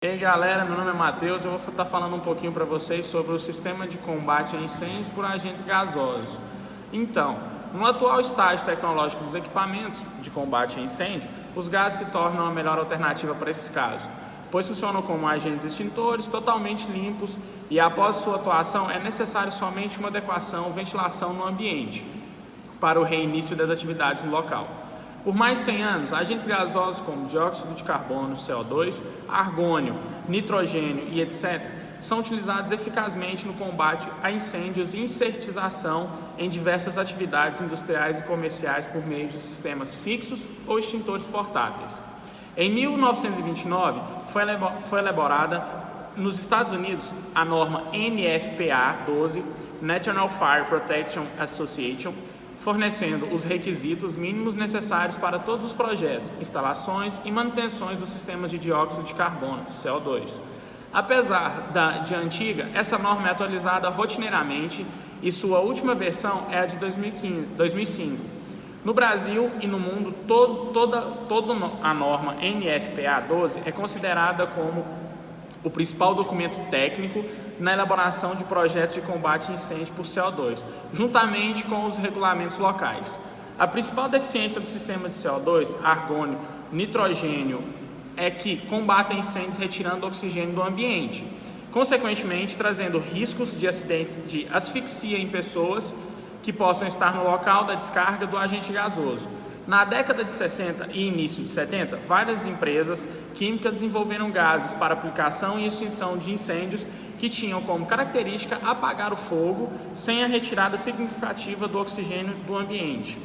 E aí galera, meu nome é Matheus, eu vou estar falando um pouquinho para vocês sobre o sistema de combate a incêndios por agentes gasosos. Então, no atual estágio tecnológico dos equipamentos de combate a incêndio, os gases se tornam a melhor alternativa para esses casos, pois funcionam como agentes extintores totalmente limpos e após sua atuação é necessário somente uma adequação ou ventilação no ambiente para o reinício das atividades no local. Por mais de 100 anos, agentes gasosos como dióxido de carbono, CO2, argônio, nitrogênio e etc. são utilizados eficazmente no combate a incêndios e insertização em diversas atividades industriais e comerciais por meio de sistemas fixos ou extintores portáteis. Em 1929, foi elaborada nos Estados Unidos a norma NFPA 12, National Fire Protection Association, fornecendo os requisitos mínimos necessários para todos os projetos, instalações e manutenções dos sistemas de dióxido de carbono, CO2. Apesar de antiga, essa norma é atualizada rotineiramente e sua última versão é a de 2005. No Brasil e no mundo, toda a norma NFPA 12 é considerada como o principal documento técnico na elaboração de projetos de combate a incêndio por CO2, juntamente com os regulamentos locais. A principal deficiência do sistema de CO2, argônio, nitrogênio, é que combatem incêndios retirando oxigênio do ambiente, consequentemente trazendo riscos de acidentes de asfixia em pessoas que possam estar no local da descarga do agente gasoso. Na década de 60 e início de 70, várias empresas químicas desenvolveram gases para aplicação e extinção de incêndios que tinham como característica apagar o fogo sem a retirada significativa do oxigênio do ambiente.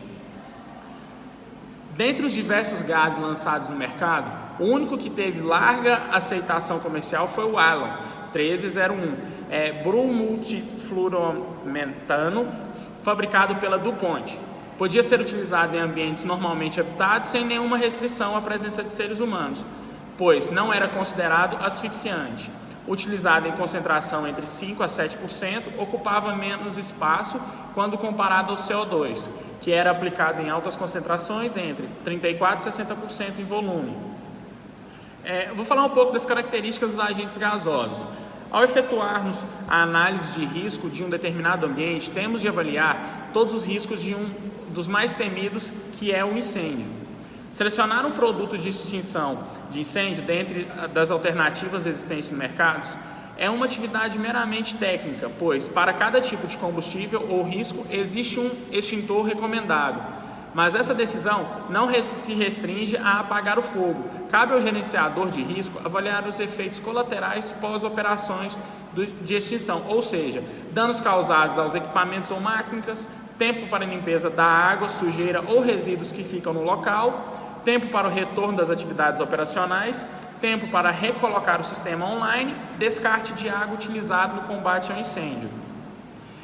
Dentre os diversos gases lançados no mercado, o único que teve larga aceitação comercial foi o Halon 1301, bromultifluorometano, fabricado pela DuPont. Podia ser utilizado em ambientes normalmente habitados sem nenhuma restrição à presença de seres humanos, pois não era considerado asfixiante. Utilizado em concentração entre 5% a 7%, ocupava menos espaço quando comparado ao CO2, que era aplicado em altas concentrações entre 34% e 60% em volume. Vou falar um pouco das características dos agentes gasosos. Ao efetuarmos a análise de risco de um determinado ambiente, temos de avaliar todos os riscos de um dos mais temidos, que é o incêndio. Selecionar um produto de extinção de incêndio dentre das alternativas existentes no mercado é uma atividade meramente técnica, pois para cada tipo de combustível ou risco existe um extintor recomendado. Mas essa decisão não se restringe a apagar o fogo. Cabe ao gerenciador de risco avaliar os efeitos colaterais pós-operações de extinção, ou seja, danos causados aos equipamentos ou máquinas, tempo para limpeza da água, sujeira ou resíduos que ficam no local, tempo para o retorno das atividades operacionais, tempo para recolocar o sistema online, descarte de água utilizado no combate ao incêndio.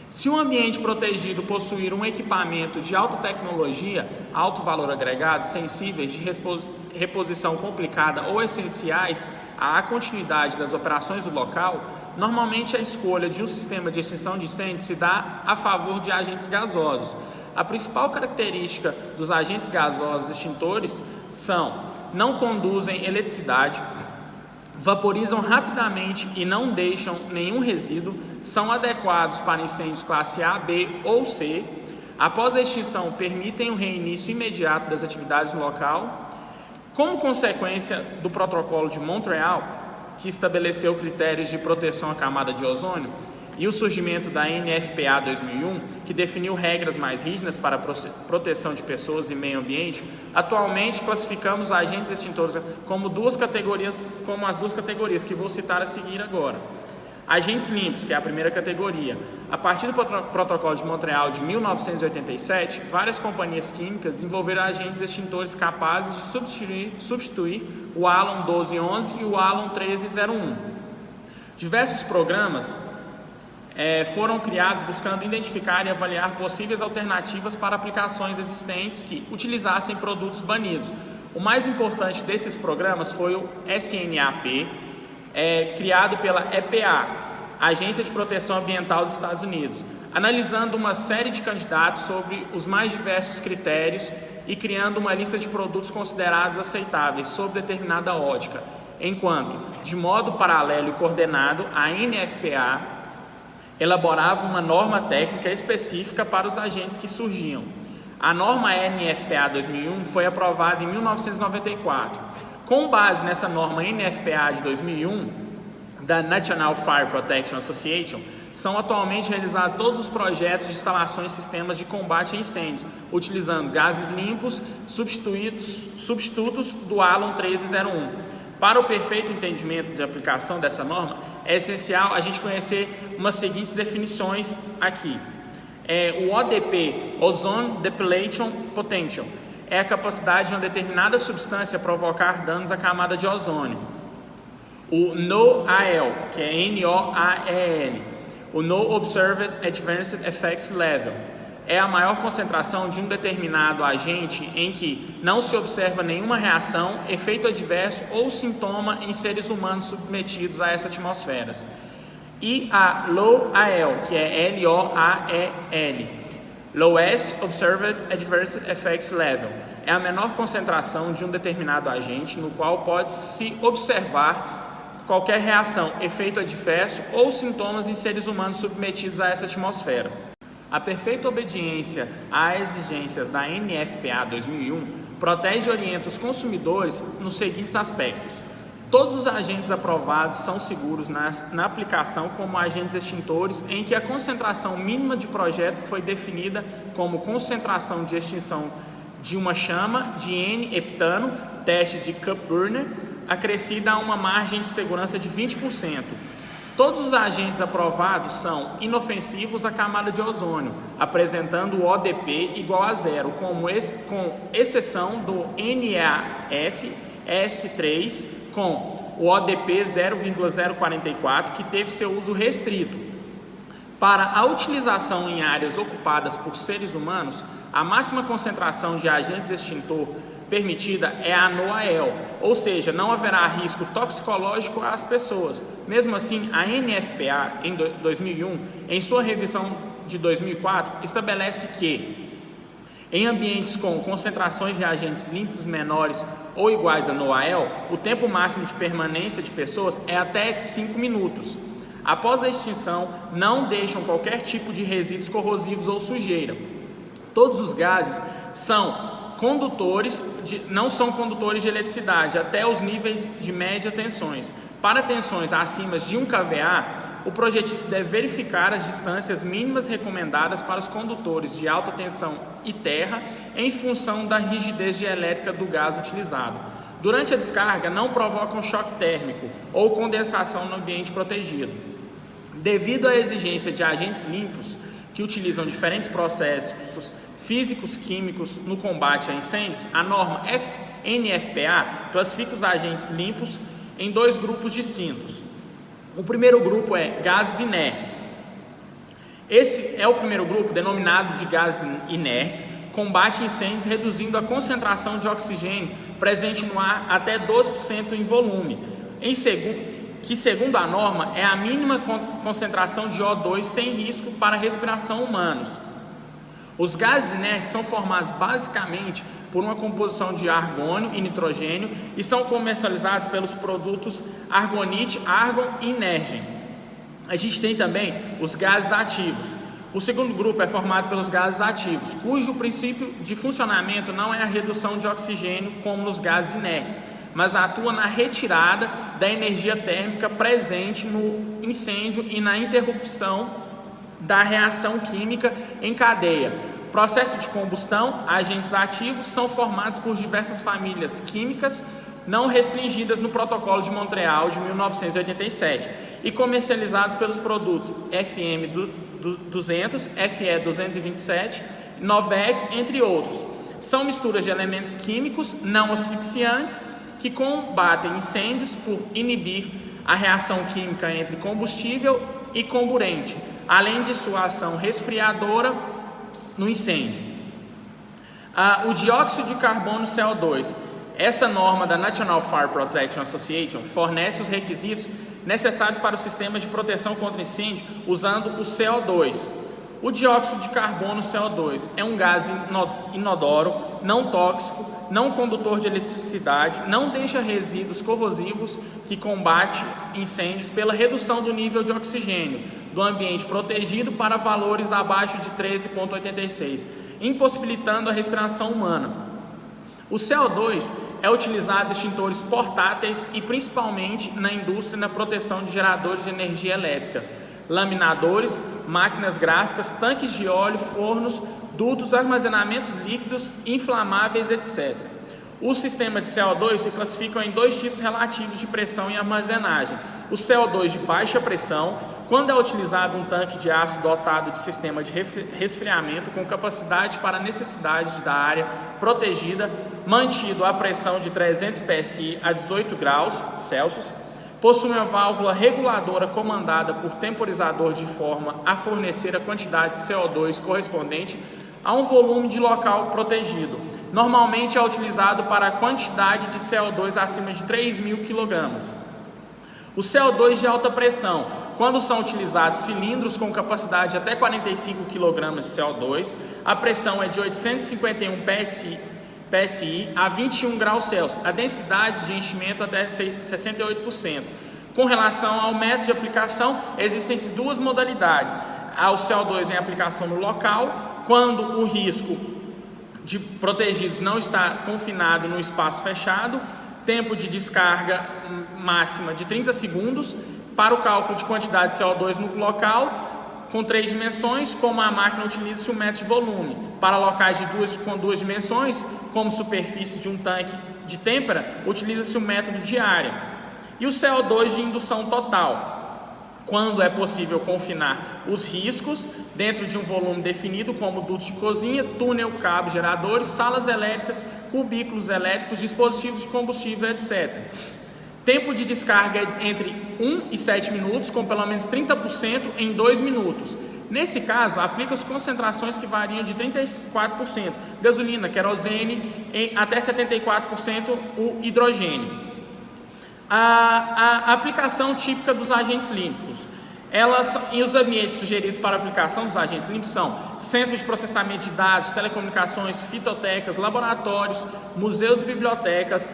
Se um ambiente protegido possuir um equipamento de alta tecnologia, alto valor agregado, sensíveis de reposição complicada ou essenciais à continuidade das operações do local, normalmente a escolha de um sistema de extinção de incêndio se dá a favor de agentes gasosos. A principal característica dos agentes gasosos extintores são: não conduzem eletricidade, vaporizam rapidamente e não deixam nenhum resíduo, são adequados para incêndios classe A, B ou C. Após a extinção, permitem o reinício imediato das atividades no local. Como consequência do Protocolo de Montreal, que estabeleceu critérios de proteção à camada de ozônio, e o surgimento da NFPA 2001, que definiu regras mais rígidas para a proteção de pessoas e meio ambiente, atualmente classificamos agentes extintores como as duas categorias que vou citar a seguir agora. Agentes limpos, que é a primeira categoria. A partir do Protocolo de Montreal de 1987, várias companhias químicas desenvolveram agentes extintores capazes de substituir o Halon 1211 e o Halon 1301. Diversos programas foram criados buscando identificar e avaliar possíveis alternativas para aplicações existentes que utilizassem produtos banidos. O mais importante desses programas foi o SNAP, criado pela EPA, Agência de Proteção Ambiental dos Estados Unidos, analisando uma série de candidatos sobre os mais diversos critérios e criando uma lista de produtos considerados aceitáveis sob determinada ótica. enquanto, de modo paralelo e coordenado, a NFPA elaborava uma norma técnica específica para os agentes que surgiam. A norma NFPA 2001 foi aprovada em 1994. Com base nessa norma NFPA de 2001, da National Fire Protection Association, são atualmente realizados todos os projetos de instalações de sistemas de combate a incêndios, utilizando gases limpos, substitutos do ALON 1301. Para o perfeito entendimento de aplicação dessa norma, é essencial a gente conhecer umas seguintes definições aqui. O ODP, Ozone Depletion Potential, é a capacidade de uma determinada substância provocar danos à camada de ozônio. O NOAEL, que é NOAEL, o No Observed Advanced Effects Level, é a maior concentração de um determinado agente em que não se observa nenhuma reação, efeito adverso ou sintoma em seres humanos submetidos a essas atmosferas. E a LOAEL, que é LOAEL, Lowest Observed Adverse Effects Level, é a menor concentração de um determinado agente no qual pode-se observar qualquer reação, efeito adverso ou sintomas em seres humanos submetidos a essa atmosfera. A perfeita obediência às exigências da NFPA 2001 protege e orienta os consumidores nos seguintes aspectos. Todos os agentes aprovados são seguros na aplicação como agentes extintores em que a concentração mínima de projeto foi definida como concentração de extinção de uma chama de N-heptano, teste de Cup Burner, acrescida a uma margem de segurança de 20%. Todos os agentes aprovados são inofensivos à camada de ozônio, apresentando o ODP igual a zero, com exceção do NAF-S3, com o ODP 0,044, que teve seu uso restrito. Para a utilização em áreas ocupadas por seres humanos, a máxima concentração de agentes extintor permitida é a NOAEL, ou seja, não haverá risco toxicológico às pessoas. Mesmo assim, a NFPA, em 2001, em sua revisão de 2004, estabelece que em ambientes com concentrações de agentes limpos menores ou iguais a NOAEL, o tempo máximo de permanência de pessoas é até 5 minutos. Após a extinção, não deixam qualquer tipo de resíduos corrosivos ou sujeira. Todos os gases não são condutores de eletricidade até os níveis de média tensões. Para tensões acima de 1 kVA, o projetista deve verificar as distâncias mínimas recomendadas para os condutores de alta tensão e terra em função da rigidez dielétrica do gás utilizado. Durante a descarga, não provocam choque térmico ou condensação no ambiente protegido. Devido à exigência de agentes limpos que utilizam diferentes processos físicos químicos no combate a incêndios, a norma NFPA classifica os agentes limpos em 2 grupos distintos. O primeiro grupo é gases inertes. Esse é o primeiro grupo, denominado de gases inertes, combate incêndios reduzindo a concentração de oxigênio presente no ar até 12% em volume, que segundo a norma é a mínima concentração de O2 sem risco para a respiração humanos. Os gases inertes são formados basicamente por uma composição de argônio e nitrogênio e são comercializados pelos produtos argonite, argon e inergem. A gente tem também os gases ativos. O segundo grupo é formado pelos gases ativos, cujo princípio de funcionamento não é a redução de oxigênio como nos gases inertes, mas atua na retirada da energia térmica presente no incêndio e na interrupção da reação química em cadeia. Processo de combustão, agentes ativos são formados por diversas famílias químicas não restringidas no Protocolo de Montreal de 1987 e comercializados pelos produtos FM200, FE227, Novec, entre outros. São misturas de elementos químicos não asfixiantes que combatem incêndios por inibir a reação química entre combustível e comburente, além de sua ação resfriadora no incêndio. O dióxido de carbono CO2. Essa norma da National Fire Protection Association fornece os requisitos necessários para os sistemas de proteção contra incêndio usando o CO2. O dióxido de carbono CO2 é um gás inodoro, não tóxico, não condutor de eletricidade, não deixa resíduos corrosivos, que combate incêndios pela redução do nível de oxigênio do ambiente protegido para valores abaixo de 13,86, impossibilitando a respiração humana. O CO2 é utilizado em extintores portáteis e principalmente na indústria e na proteção de geradores de energia elétrica, laminadores, máquinas gráficas, tanques de óleo, fornos, dutos, armazenamentos líquidos, inflamáveis, etc. O sistema de CO2 se classifica em dois tipos relativos de pressão e armazenagem. O CO2 de baixa pressão, quando é utilizado um tanque de aço dotado de sistema de resfriamento com capacidade para necessidades da área protegida, mantido a pressão de 300 psi a 18 graus Celsius, possui uma válvula reguladora comandada por temporizador de forma a fornecer a quantidade de CO2 correspondente a um volume de local protegido. Normalmente é utilizado para a quantidade de CO2 acima de 3.000 kg. O CO2 de alta pressão, quando são utilizados cilindros com capacidade de até 45 kg de CO2, a pressão é de 851 psi a 21 graus Celsius, a densidade de enchimento até 68%. Com relação ao método de aplicação, existem duas modalidades. Há o CO2 em aplicação no local, quando o risco de protegidos não está confinado no espaço fechado, tempo de descarga máxima de 30 segundos, para o cálculo de quantidade de CO2 no local, com 3 dimensões, como a máquina utiliza-se o método de volume. Para locais com 2 dimensões, como superfície de um tanque de têmpera, utiliza-se o método de área. E o CO2 de indução total, quando é possível confinar os riscos dentro de um volume definido, como dutos de cozinha, túnel, cabo, geradores, salas elétricas, cubículos elétricos, dispositivos de combustível, etc. Tempo de descarga entre 1 e 7 minutos, com pelo menos 30% em 2 minutos. Nesse caso, aplica-se concentrações que variam de 34%, gasolina, querosene, até 74% o hidrogênio. A aplicação típica dos agentes límpicos. E os ambientes sugeridos para a aplicação dos agentes límpicos são centros de processamento de dados, telecomunicações, fitotecas, laboratórios, museus e bibliotecas,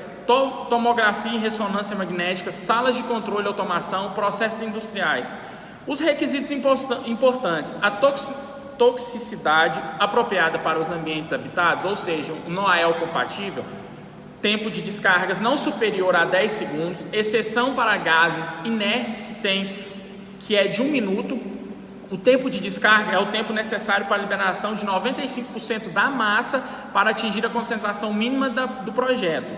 tomografia e ressonância magnética, salas de controle e automação, processos industriais. Os requisitos importantes: a toxicidade apropriada para os ambientes habitados, ou seja, um NOAEL compatível, tempo de descargas não superior a 10 segundos, exceção para gases inertes que é de 1 minuto. O tempo de descarga é o tempo necessário para a liberação de 95% da massa para atingir a concentração mínima do projeto.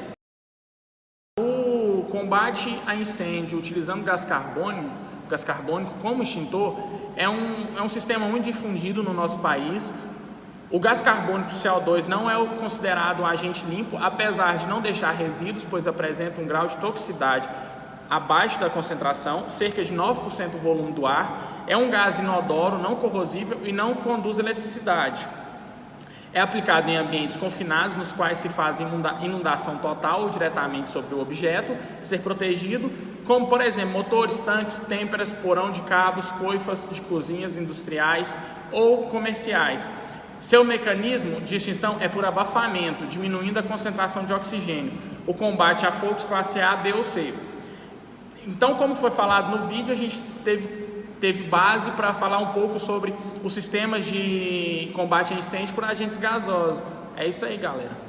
O combate a incêndio utilizando gás carbônico como extintor é um sistema muito difundido no nosso país. O gás carbônico CO2 não é considerado um agente limpo, apesar de não deixar resíduos, pois apresenta um grau de toxicidade abaixo da concentração, cerca de 9% do volume do ar. É um gás inodoro, não corrosível e não conduz eletricidade. É aplicado em ambientes confinados, nos quais se faz inundação total ou diretamente sobre o objeto, ser protegido, como por exemplo motores, tanques, têmperas, porão de cabos, coifas de cozinhas industriais ou comerciais. Seu mecanismo de extinção é por abafamento, diminuindo a concentração de oxigênio. O combate a fogos classe A, B ou C. Então, como foi falado no vídeo, a gente teve base para falar um pouco sobre os sistemas de combate a incêndio por agentes gasosos. É isso aí, galera.